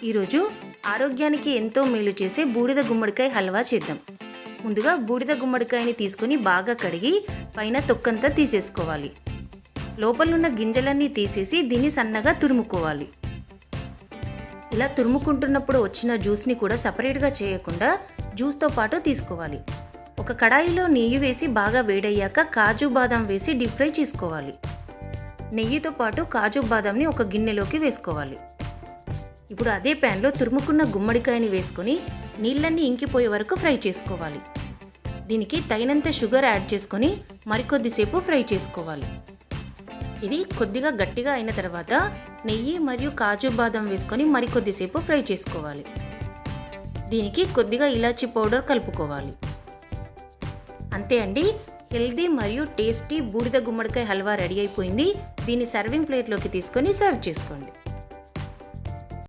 ఈరోజు ఆరోగ్యానికి ఎంతో మేలు చేసే బూడిద గుమ్మడికాయ హల్వా చేద్దాం. ముందుగా బూడిద గుమ్మడికాయని తీసుకొని బాగా కడిగి పైన తొక్కంతా తీసేసుకోవాలి. లోపలున్న గింజలన్నీ తీసేసి దీన్ని సన్నగా తురుముకోవాలి. ఇలా తురుముకుంటున్నప్పుడు వచ్చిన జ్యూస్ని కూడా సపరేట్గా చేయకుండా జ్యూస్తో పాటు తీసుకోవాలి. ఒక కడాయిలో నెయ్యి వేసి బాగా వేడయ్యాక కాజు బాదం వేసి డీప్ ఫ్రై చేసుకోవాలి. నెయ్యితో పాటు కాజు బాదంని ఒక గిన్నెలోకి వేసుకోవాలి. ఇప్పుడు అదే ప్యాన్లో తురుముకున్న గుమ్మడికాయని వేసుకొని నీళ్ళన్నీ ఇంకిపోయే వరకు ఫ్రై చేసుకోవాలి. దీనికి తగినంత షుగర్ యాడ్ చేసుకొని మరికొద్దిసేపు ఫ్రై చేసుకోవాలి. ఇది కొద్దిగా గట్టిగా అయిన తర్వాత నెయ్యి మరియు కాజు బాదం వేసుకొని మరికొద్దిసేపు ఫ్రై చేసుకోవాలి. దీనికి కొద్దిగా ఇలాచీ పౌడర్ కలుపుకోవాలి. అంతే అండి, హెల్దీ మరియు టేస్టీ బూడిద గుమ్మడికాయ హల్వా రెడీ అయిపోయింది. దీన్ని సర్వింగ్ ప్లేట్లోకి తీసుకొని సర్వ్ చేసుకోండి.